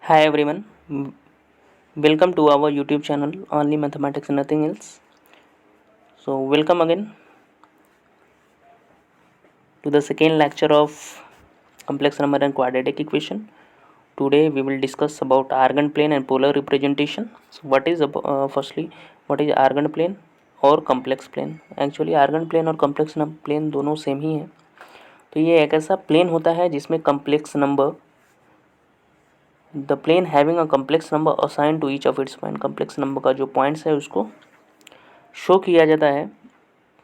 Hi everyone, welcome to our YouTube channel Only Mathematics and Nothing Else. So welcome again to the second lecture of complex number and quadratic equation. Today we will discuss about Argand plane and polar representation. So firstly what is Argand plane और complex plane? Actually Argand plane और complex plane दोनों same ही हैं. तो ये एक ऐसा plane होता है जिसमें complex number the plane having a complex number assign to each of its point. Complex number का जो पॉइंट्स है उसको शो किया जाता है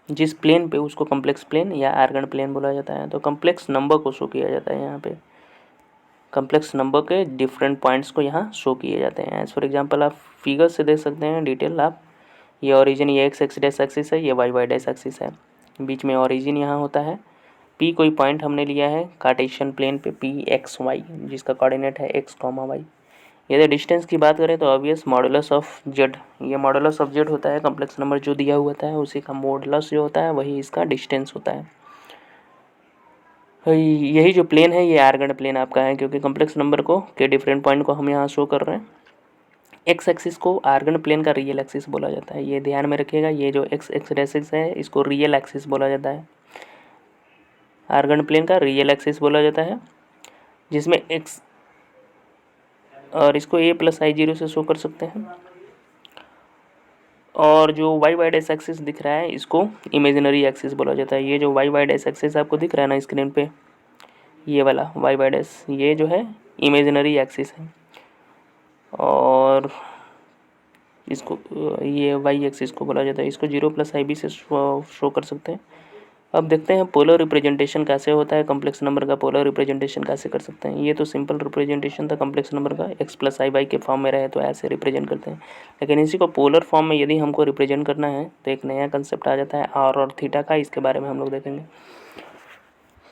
जिस प्लेन पे, उसको कम्प्लेक्स प्लेन या आर्गन प्लेन बोला जाता है. तो कम्प्लेक्स नंबर को शो किया जाता है. यहाँ पे कम्प्लेक्स नंबर के डिफरेंट पॉइंट्स को यहाँ शो किए जाते हैं. एज फॉर एग्जांपल आप फिगर से देख सकते हैं डिटेल. आप ये ओरिजिन, ये एक्स एक्स डैश एक्सिस है, ये वाई वाई डैश एक्सिस है. बीच में ओरिजिन यहाँ होता है. पी कोई पॉइंट हमने लिया है कार्टेशियन प्लेन पे, पी एक्स वाई, जिसका कोऑर्डिनेट है एक्स कॉमा वाई. यदि डिस्टेंस की बात करें तो ऑब्वियस मॉडुलस ऑफ जेड, ये मॉडुलस ऑफ जेड होता है. कम्प्लेक्स नंबर जो दिया हुआ होता है उसी का मॉडुलस जो होता है वही इसका डिस्टेंस होता है. तो यही जो प्लेन है ये आर्गन प्लेन आपका है, क्योंकि कम्प्लेक्स नंबर को के डिफरेंट पॉइंट को हम यहाँ शो कर रहे हैं. एक्स एक्सिस को आर्गन प्लेन का रियल एक्सिस बोला जाता है. ये ध्यान में रखिएगा, ये जो एक्स एक्स एक्सिस है इसको रियल एक्सिस बोला जाता है. आर्गन प्लेन का रियल एक्सिस बोला जाता है, जिसमें एक्स, और इसको a प्लस आई जीरो से शो कर सकते हैं. और जो वाई वाई डैश एक्सिस दिख रहा है इसको इमेजिनरी एक्सिस बोला जाता है. ये जो वाई वाई डैश एक्सिस आपको दिख रहा है ना स्क्रीन पे, ये वाला वाई वाई डैश, ये जो है इमेजिनरी एक्सिस है. और इसको ये वाई एक्सिस को बोला जाता है. इसको जीरो प्लस आई बी से शो कर सकते हैं. अब देखते हैं पोलर रिप्रेजेंटेशन कैसे होता है. कम्प्लेक्स नंबर का पोलर रिप्रेजेंटेशन कैसे कर सकते हैं. ये तो सिंपल रिप्रेजेंटेशन था कम्प्लेक्स नंबर का, एक्स प्लस आई वाई के फॉर्म में रहे तो ऐसे रिप्रेजेंट करते हैं. लेकिन इसी को पोलर फॉर्म में यदि हमको रिप्रेजेंट करना है तो एक नया कंसेप्ट आ जाता है आर और थीटा का. इसके बारे में हम लोग देखेंगे.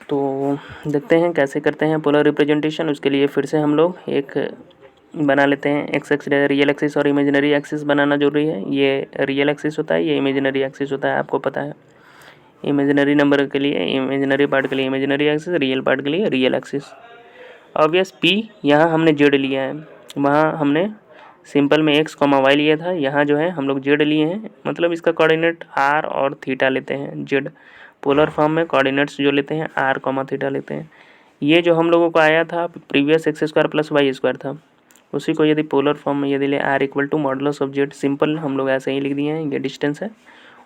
तो देखते हैं कैसे करते हैं पोलर रिप्रेजेंटेशन. उसके लिए फिर से हम लोग एक बना लेते हैं. एक्स एक्स रियल एक्सिस और इमेजिनरी एक्सिस बनाना जरूरी है. ये रियल एक्सिस होता है, ये इमेजिनरी एक्सिस होता है, आपको पता है. इमेजिनरी नंबर के लिए इमेजिनरी पार्ट के लिए इमेजिनरी एक्सिस, रियल पार्ट के लिए रियल एक्सिस. ऑब्वियस पी यहाँ हमने जेड लिया है, वहाँ हमने सिंपल में एक्स कॉमा वाई लिया था. यहाँ जो है हम लोग जेड लिए हैं, मतलब इसका कोऑर्डिनेट आर और थीटा लेते हैं. जेड पोलर फॉर्म में कोऑर्डिनेट्स जो लेते हैं आर कॉमा थीटा लेते हैं. ये जो हम लोगों को आया था previous X square plus Y square था, उसी को यदि पोलर फॉर्म में यदि ले R equal to modulus of Z, simple हम लोग ऐसे ही लिख दिए हैं. ये डिस्टेंस है,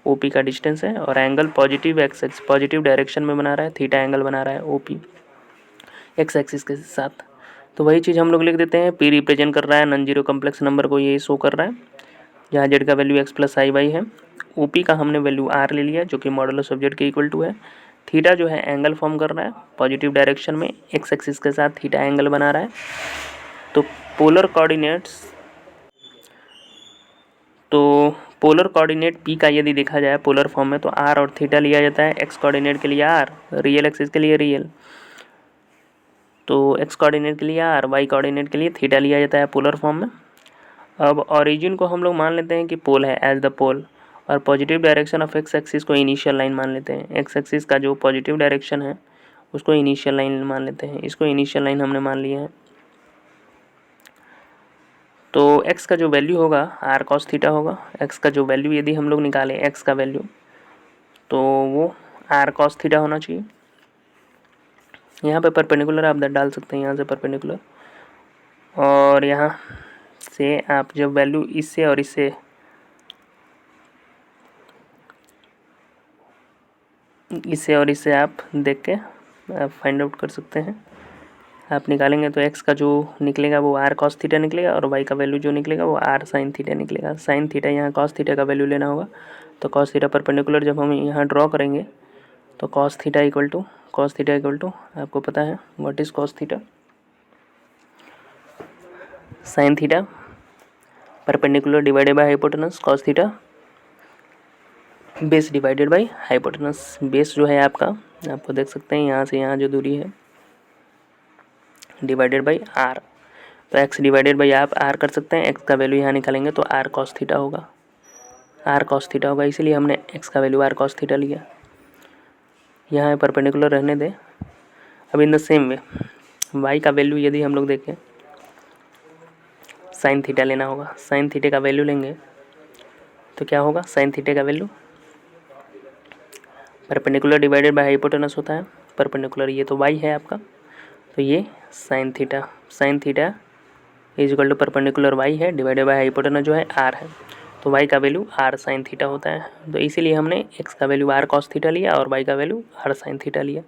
ओपी का डिस्टेंस है, और angle positive x x positive direction में बना रहा है, थीटा एंगल बना रहा है ओपी एक्स एक्सिस के साथ. तो वही चीज़ हम लोग लिख देते हैं. पी रिप्रेजेंट कर रहा है नॉन जीरो कम्प्लेक्स नंबर को, ये शो कर रहा है, जहाँ जेड का value x plus I Y है. ओपी का हमने वैल्यू आर ले लिया जो कि मॉडुलस ऑफ जेड के इक्वल टू है. थीटा जो है एंगल फॉर्म कर रहा है पॉजिटिव डायरेक्शन में, एक्स एक्सिस के साथ थीटा एंगल बना रहा है. तो पोलर कोऑर्डिनेट पी का यदि देखा जाए पोलर फॉर्म में तो आर और थीटा लिया जाता है. एक्स कोऑर्डिनेट के लिए आर, रियल एक्सिस के लिए रियल, तो एक्स कोऑर्डिनेट के लिए आर, वाई कोऑर्डिनेट के लिए थीटा लिया जाता है पोलर फॉर्म में. अब ओरिजिन को हम लोग मान लेते हैं कि पोल है एज द पोल, और positive direction of x axis को इनिशियल लाइन मान लेते हैं. एक्स एक्सिस का जो पॉजिटिव डायरेक्शन है उसको इनिशियल लाइन मान लेते हैं. इसको इनिशियल लाइन हमने मान लिया है. तो x का जो वैल्यू होगा आर कॉस थीटा होगा. x का जो वैल्यू यदि हम लोग निकालें x का वैल्यू, तो वो आर कॉस थीटा होना चाहिए. यहाँ पे परपेंडिकुलर आप डाल सकते हैं, यहाँ से परपेंडिकुलर, और यहाँ से आप जब वैल्यू इससे और इससे आप देख के आप फाइंड आउट कर सकते हैं. आप निकालेंगे तो x का जो निकलेगा वो आर कॉस थीटा निकलेगा, और y का वैल्यू जो निकलेगा वो आर साइन थीटा निकलेगा. साइन थीटा यहाँ कॉस थीटा का वैल्यू लेना होगा. तो कॉस थीटा परपेंडिकुलर जब हम यहाँ ड्रॉ करेंगे तो कॉस थीटा इक्वल टू आपको पता है what is cos theta, sine theta perpendicular divided by hypotenuse, cos theta base divided by hypotenuse. Base जो है आपको देख सकते हैं यहाँ से यहाँ जो दूरी है डिवाइडेड बाई आर. तो x डिवाइडेड बाई आप आर कर सकते हैं. x का वैल्यू यहाँ निकालेंगे तो आर कॉस थीटा होगा, इसीलिए हमने x का वैल्यू आर कॉस थीटा लिया. यहाँ परपेंडिकुलर रहने दें. अब in the same way y का वैल्यू यदि हम लोग देखें साइन थीटा लेना होगा। साइन थीटे का वैल्यू लेंगे तो क्या होगा, साइन थीटे का value perpendicular divided by hypotenuse होता है। परपेंडिकुलर ये तो y है आपका, तो ये sine theta is equal to perpendicular y है डिवाइडेड बाय हाइपोटेनस जो है r है, तो y का वैल्यू r साइन थीटा होता है। तो इसीलिए हमने x का वैल्यू r कॉस थीटा लिया और y का वैल्यू r साइन थीटा लिया।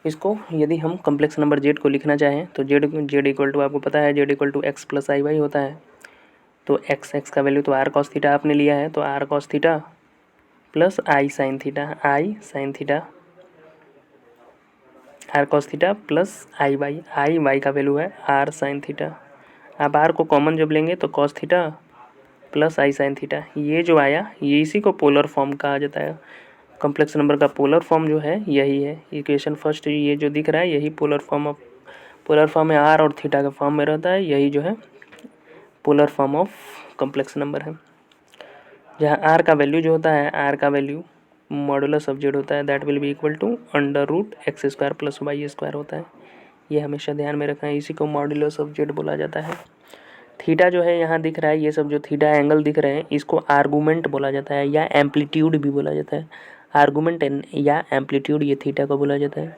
इसको यदि हम कम्प्लेक्स नंबर z को लिखना चाहें तो z इक्वल टू आपको पता है z equal to X plus I Y होता है। तो x का वैल्यू तो r कॉस थीटा आपने लिया है, तो r cos theta plus I sine theta R cos theta plus I Y का वैल्यू है आर साइन थीटा। आप आर को कॉमन जब लेंगे तो cos theta plus I sine theta, ये जो आया ये इसी को पोलर फॉर्म कहा जाता है। कॉम्प्लेक्स नंबर का पोलर फॉर्म जो है यही है। इक्वेशन फर्स्ट ये जो दिख रहा है यही पोलर फॉर्म में आर और थीटा के फॉर्म में रहता है, यही जो है polar form of complex number है। जहाँ आर का वैल्यू जो होता है, आर का वैल्यू मॉडुलस ऑफ जेड होता है, that will be equal to under root X square plus Y square होता है। ये हमेशा ध्यान में रखना है, इसी को मॉडुलस ऑफ जेड बोला जाता है। थीटा जो है यहाँ दिख रहा है, ये सब जो थीटा एंगल दिख रहे हैं इसको आर्गूमेंट बोला जाता है या एम्पलीट्यूड भी बोला जाता है। आर्गूमेंट या एम्पलीट्यूड ये थीटा को बोला जाता है।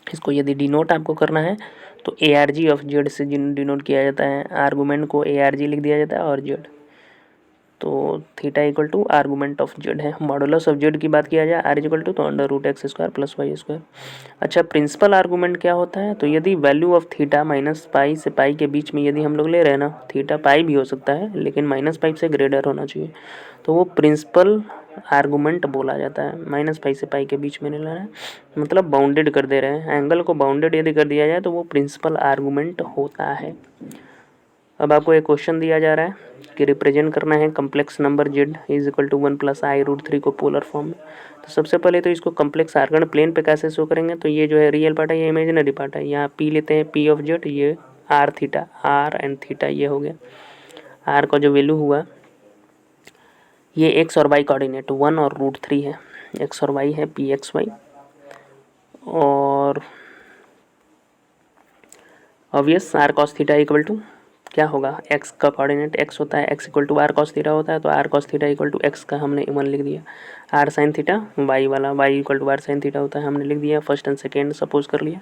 इसको यदि डिनोट आपको करना है तो A R G of Z से डिनोट किया जाता है। आर्गूमेंट को ए आर जी लिख दिया जाता है और जेड, तो theta equal to argument of Z है। मॉडुलस ऑफ जेड की बात किया जाए आर इक्वल टू तो under root X square plus Y square. अच्छा, प्रिंसिपल आर्गूमेंट क्या होता है, तो यदि value of theta minus pi से पाई के बीच में यदि हम लोग ले रहे हैं ना, थीटा पाई भी हो सकता है लेकिन माइनस पाई से ग्रेटर होना चाहिए, तो वो प्रिंसिपल आर्गूमेंट बोला जाता है। माइनस पाई से पाई के बीच में नहीं ले रहे हैं, मतलब बाउंडेड कर दे रहे हैं, एंगल को बाउंडेड यदि कर दिया जाए तो वो प्रिंसिपल आर्गूमेंट होता है। अब आपको एक क्वेश्चन दिया जा रहा है कि रिप्रेजेंट करना है complex number z is equal to 1 plus I root 3 को पोलर फॉर्म में। तो सबसे पहले तो इसको कम्प्लेक्स आर्गन प्लेन पे कैसे शो करेंगे, तो ये जो है रियल पार्ट है, ये इमेजिनरी पार्ट है। यहाँ p लेते हैं p ऑफ z, ये r theta r and theta ये हो गया। r का जो वैल्यू हुआ ये x और y कोऑर्डिनेट 1 और रूट 3 है, x और y है p x y, और obvious r cos theta equal to क्या होगा, x का कोऑर्डिनेट x होता है, x equal to R cos theta होता है, तो R cos theta equal to X का हमने 1 लिख दिया। आर साइन थीटा y वाला y equal to R sine theta होता है, हमने लिख दिया। फर्स्ट एंड सेकेंड सपोज कर लिया।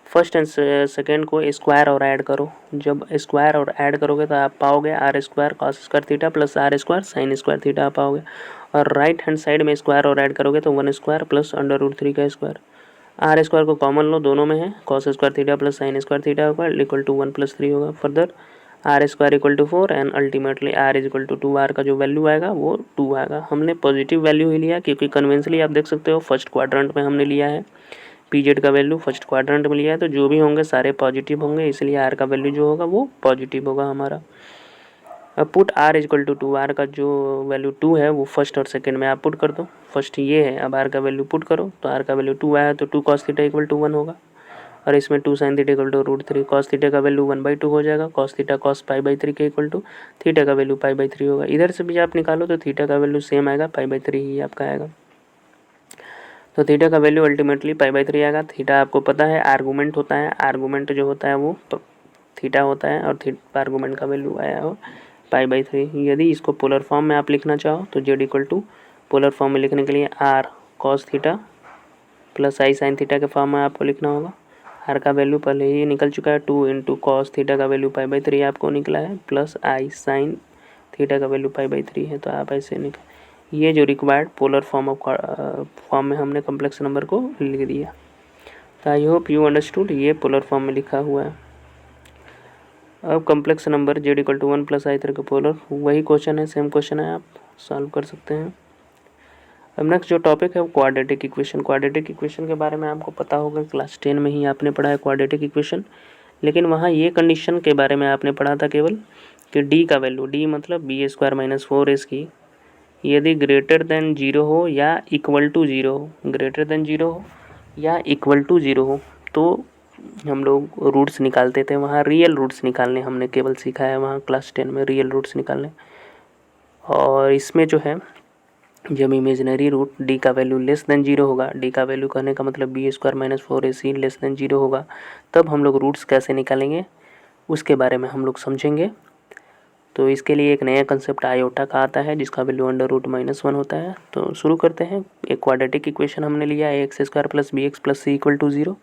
फर्स्ट एंड सेकेंड को स्क्वायर और ऐड करो, जब स्क्वायर और ऐड करोगे तो आप पाओगे R square cos square theta plus R square sine square theta आप पाओगे। और राइट हैंड साइड में स्क्वायर और ऐड करोगे तो 1 स्क्वायर प्लस अंडर रूट 3 का स्क्वायर। आर स्क्वायर को कॉमन लो, दोनों में है, cos square theta plus sine square theta होगा इक्वल टू 1 प्लस 3 होगा। Further R square equal to 4 and ultimately R is equal to 2। R का जो वैल्यू आएगा वो 2 आएगा। हमने पॉजिटिव वैल्यू ही लिया क्योंकि कन्वेंशनली आप देख सकते हो फर्स्ट क्वाड्रेंट में हमने लिया है, पी जेड का वैल्यू फर्स्ट क्वाड्रेंट में लिया है, तो जो भी होंगे सारे पॉजिटिव होंगे, इसलिए आर का वैल्यू जो होगा वो पॉजिटिव होगा हमारा। अब put R is equal to 2, R का जो वैल्यू 2 है वो फर्स्ट और सेकेंड में आप पुट कर दो। फर्स्ट ये है, अब आर का वैल्यू पुट करो, तो आर का वैल्यू 2 आया तो 2 कॉस थीटा इक्वल टू 1 होगा, और इसमें 2 sine theta equal to root 3। Cos theta का वैल्यू 1/2 हो जाएगा, कॉस थीटा कॉस पाई/3 के इक्वल टू थीटा का वैल्यू पाई/3 होगा। इधर से भी आप निकालो तो थीटा का वैल्यू सेम आएगा, पाई/3 ही आपका आएगा। तो थीटा का वैल्यू अल्टीमेटली पाई/3 आएगा। थीटा आपको पता है आर्गूमेंट होता है, आर्गूमेंट जो होता है वो थीटा होता है, और आर्गूमेंट का वैल्यू आया हो पाई/3। यदि इसको पोलर फॉर्म में आप लिखना चाहो तो Z equal to polar form में लिखने के लिए R cos theta plus I sine theta के फॉर्म में आपको लिखना होगा। आर का वैल्यू पहले ही निकल चुका है, 2 इंटू कॉस थीटा का वैल्यू पाई/3 आपको निकला है, प्लस आई साइन थीटा का वैल्यू पाई/3 है, तो आप ऐसे निकल, ये जो रिक्वायर्ड पोलर फॉर्म में हमने कम्प्लेक्स नंबर को लिख दिया। तो आई होप यू अंडरस्टूड, ये पोलर फॉर्म में लिखा हुआ है। अब complex number Z equal to 1 plus I three का पोलर, वही क्वेश्चन है, सेम क्वेश्चन है, आप सॉल्व कर सकते हैं। अब नेक्स्ट जो टॉपिक है वो क्वाड्रेटिक इक्वेशन। क्वाड्रेटिक इक्वेशन के बारे में आपको पता होगा, क्लास 10 में ही आपने पढ़ा है क्वाड्रेटिक इक्वेशन, लेकिन वहाँ ये कंडीशन के बारे में आपने पढ़ा था केवल कि डी का वैल्यू, डी मतलब b² माइनस 4ac की, यदि ग्रेटर देन 0 हो या इक्वल टू 0 हो, ग्रेटर देन 0 हो या इक्वल टू 0 हो, तो हम लोग रूट्स निकालते थे। वहाँ रियल रूट्स निकालने हमने केवल सीखा है वहाँ क्लास 10 में, रियल रूट्स निकालने। और इसमें जो है जब इमेजिनरी रूट डी का वैल्यू लेस देन 0 होगा, डी का वैल्यू कहने का मतलब b² minus 4ac less than 0 होगा, तब हम लोग रूट्स कैसे निकालेंगे उसके बारे में हम लोग समझेंगे। तो इसके लिए एक नया कंसेप्ट आयोटा का आता है जिसका वैल्यू √-1 होता है। तो शुरू करते हैं। एक क्वाड्रेटिक इक्वेशन हमने लिया है x² + bx + c = 0,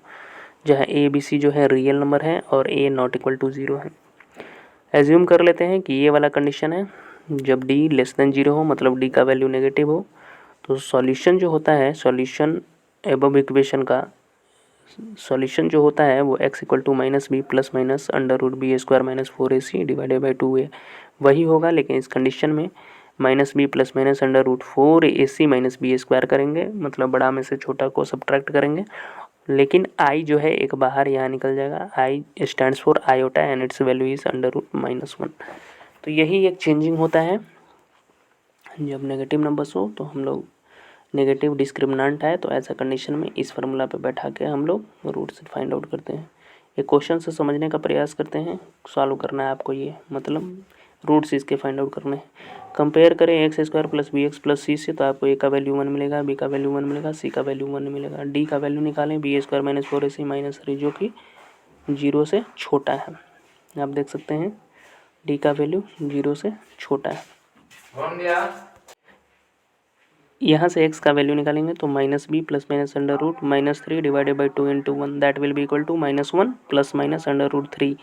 जहाँ a b c जो है रियल नंबर है और a ≠ 0 है। एज्यूम कर लेते हैं कि ये वाला कंडीशन है जब d <0 हो, मतलब d का वैल्यू नेगेटिव हो, तो सॉल्यूशन जो होता है, सॉल्यूशन एबव इक्वेशन का सॉल्यूशन जो होता है वो x = -b + √b² - 4ac / 2a वही होगा, लेकिन इस कंडीशन में -b + √4ac - b² करेंगे, मतलब बड़ा में से छोटा को सब्ट्रैक्ट करेंगे। लेकिन i जो है एक बाहर यहाँ निकल जाएगा। i stands for iota and it's value is √-1। तो यही एक चेंजिंग होता है जब नेगेटिव नंबर्स हो, तो हम लोग नेगेटिव डिस्क्रिमिनेंट है तो ऐसा कंडीशन में इस फार्मूला पे बैठा के हम लोग रूट्स फाइंड आउट करते हैं। एक क्वेश्चन से समझने का प्रयास करते हैं, सॉल्व करना है आपको, ये मतलब रूट्स इसके फाइंड आउट करने हैं। कंपेयर करें x² + bx + c से, तो आपको a का वैल्यू 1 मिलेगा, b का वैल्यू 1 मिलेगा, c का वैल्यू 1 मिलेगा। d का वैल्यू निकालें, b² - 4ac - 3 जो कि 0 से छोटा है। आप देख सकते हैं d का वैल्यू 0 से छोटा है। यहाँ से x का वैल्यू निकालेंगे तो -b + -√-3 / 2 × 1 that will be equal to -1 + √3।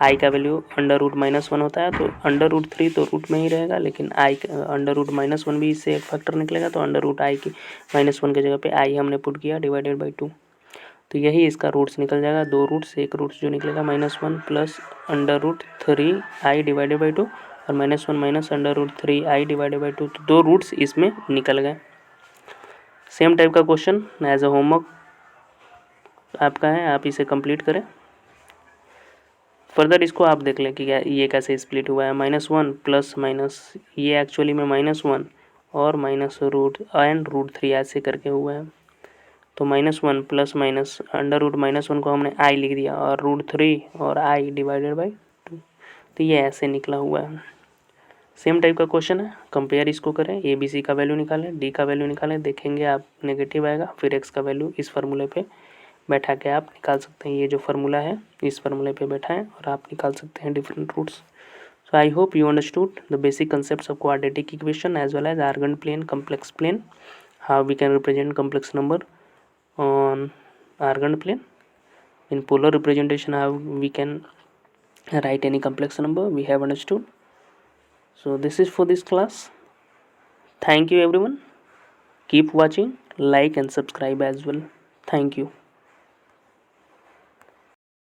i का वैल्यू √-1 होता है, तो √3 तो रूट में ही रहेगा, लेकिन i √-1 भी इससे एक फैक्टर निकलेगा, तो √i की -1 की जगह पे i हमने पुट किया /2। तो यही इसका रूट्स निकल जाएगा, दो रूट्स, एक रूट्स जो निकलेगा -1 + √3i / 2 और -1 - √3i / 2, तो दो रूट्स इसमें निकल गए। सेम टाइप का क्वेश्चन एज अ होमवर्क आपका है, आप इसे कंप्लीट करें। फर्दर इसको आप देख लें कि ये कैसे स्प्लिट हुआ है। -1 प्लस माइनस, ये एक्चुअली में -1 और √3 ऐसे करके हुआ है। तो -1 प्लस माइनस √-1 को हमने i लिख दिया और √3 और i / 2, तो ये ऐसे निकला हुआ है। सेम टाइप का क्वेश्चन है, कंपेयर इसको करें, ए बी सी का वैल्यू निकालें, डी का वैल्यू निकालें, देखेंगे आप नेगेटिव आएगा, फिर एक्स का वैल्यू इस फार्मूले पे बैठा के आप निकाल सकते हैं। ये जो फार्मूला है इस फार्मूले पे बैठा है और आप निकाल सकते हैं different roots. So I hope you understood the basic concepts of quadratic equation as well as Argand plane, complex plane, how we can represent complex number on Argand plane. In polar representation, how we can write any complex number, we have understood. So this is for this class. Thank you everyone. Keep watching, like and subscribe as well. Thank you.